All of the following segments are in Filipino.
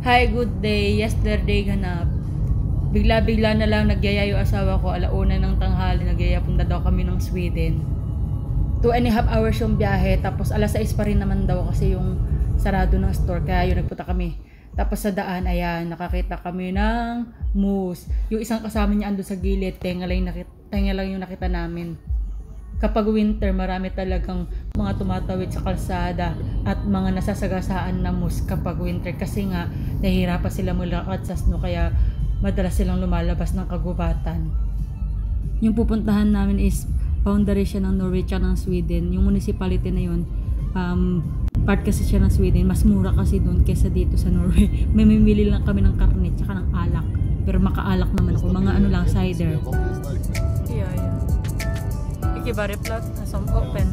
Hi, good day. Yesterday ganap. Bigla-bigla na lang nagyaya yung asawa ko, 1:00 ng tanghali, nagyaya punta daw kami ng Sweden. 2.5 hours yung biyahe, tapos 6:00 pa rin naman daw kasi yung sarado ng store, kaya yun nagpunta kami. Tapos sa daan, ayan, nakakita kami ng moose. Yung isang kasama niya ando sa gilid, tenga lang yung nakita namin. Kapag winter, marami talagang mga tumatawid sa kalsada at mga nasasagasaan na moose kapag winter kasi nga nahihirapan sila mulakad sa snow, kaya madalas silang lumalabas ng kagubatan. Yung pupuntahan namin is boundary siya ng Norway at ng Sweden. Yung municipality na yun, part kasi siya ng Sweden. Mas mura kasi doon kesa dito sa Norway. May mimili lang kami ng karne at ng alak. Pero makaalak naman ako. Mga ano lang, cider. Yeah. Ikke bare plass som åpen.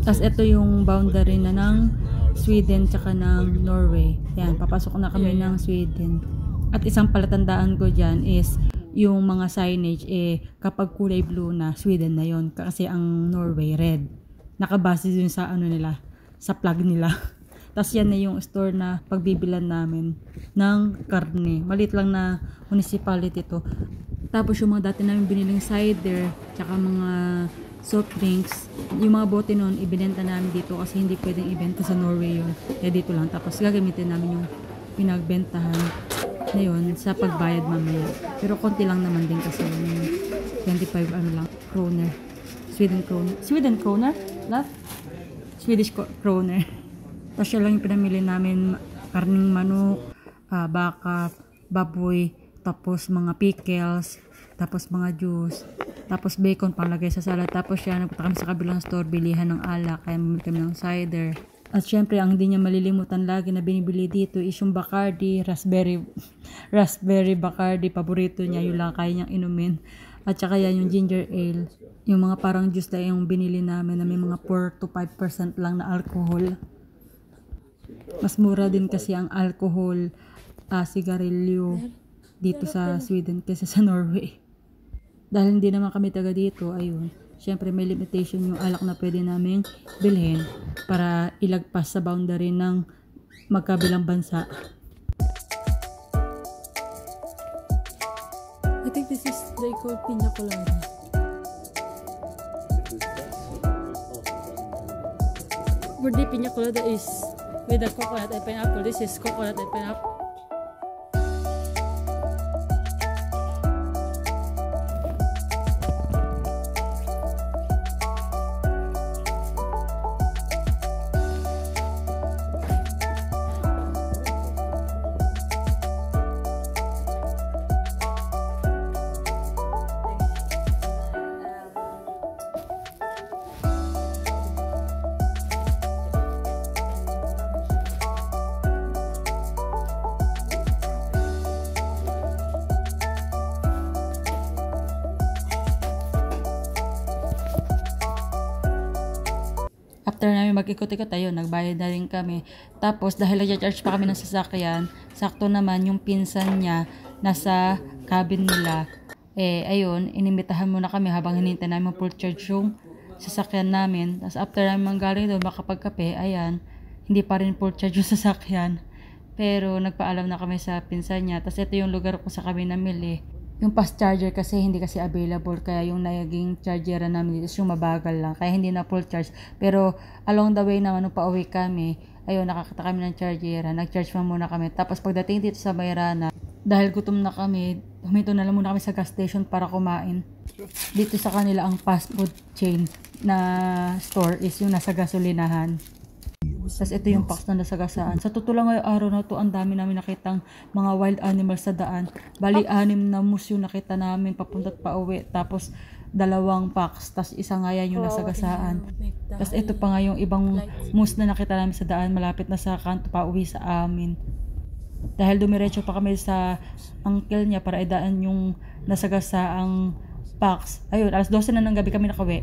Tapos ito yung boundary na ng Sweden tsaka ng Norway. Yan, papasok na kami ng Sweden. At isang palatandaan ko dyan is yung mga signage, kapag kulay blue na, Sweden na yon. Kasi ang Norway, red. Nakabase dun sa ano nila, sa flag nila. Tapos yan na yung store na pagbibilan namin ng karne. Maliit lang na municipality to. Tapos yung mga dati namin biniling cider, tsaka mga soft drinks, yung mga bote nun, ibinenta namin dito kasi hindi pwedeng ibenta sa Norway yun. Kaya dito lang. Tapos gagamitin namin yung pinagbentahan na yun sa pagbayad mamaya. Pero konti lang naman din kasi yung 25 kroner. Sweden kroner? Swedish kroner. Tapos siya lang yung pinamili namin, karning manok, baka, baboy, tapos mga pickles, tapos mga juice, tapos bacon palagay sa salad. Tapos siya, nagpunta kami sa kabilang store, bilihan ng alak, kaya mamili kami ng cider. At syempre, ang hindi niya malilimutan lagi na binibili dito is yung Bacardi, raspberry Bacardi, paborito niya, yun lang kaya niyang inumin. At saka yan yung ginger ale, yung mga parang juice na yung binili namin na may mga 4 to 5% lang na alcohol. Mas mura din kasi ang alcohol, sigarilyo dito sa Sweden kaysa sa Norway. Dahil hindi naman kami taga dito, ayun. Syempre may limitation yung alak na pwede naming bilhin para ilagpas sa boundary ng magkabilang bansa. I think this is they call piña colada. For the piña colada is with the coconut and pineapple. This is coconut and pineapple. After namin mag-ikot-ikot, ayun, nagbayad na rin kami. Tapos, dahil nag-charge pa kami ng sasakyan, sakto naman yung pinsan niya nasa cabin nila. Ayun, inimbitahan muna kami habang hinintay namin full charge yung sasakyan namin. Tapos, after namin manggaling doon, makapagkape, ayan, hindi pa rin full charge yung sasakyan. Pero, nagpaalam na kami sa pinsan niya. Tapos, ito yung lugar ko sa kami namili. Yung fast charger kasi hindi kasi available, kaya yung naging charger namin dito is yung mabagal lang, kaya hindi na full charge. Pero along the way naman nung pauwi kami, ayun, nakakita kami ng charger, nag-charge pa muna kami. Tapos pagdating dito sa Mayrana, dahil gutom na kami, huminto na lang muna kami sa gas station para kumain. Dito sa kanila ang fast food chain na store is yung nasa gasolinahan. Tapos ito yung packs na nasagasaan. Sa totoo lang ngayong araw na to, ang dami namin nakitang mga wild animals sa daan. Bali, 6 na moose yung nakita namin papunta at pauwi. Tapos 2 packs. Tapos isa nga yan yung nasagasaan. Tapos ito pa nga yung ibang moose na nakita namin sa daan. Malapit na sa kanto pauwi sa amin. Dahil dumiretso pa kami sa uncle niya para idaan yung nasagasaang packs. Ayun, 12 na ng gabi kami nakauwi.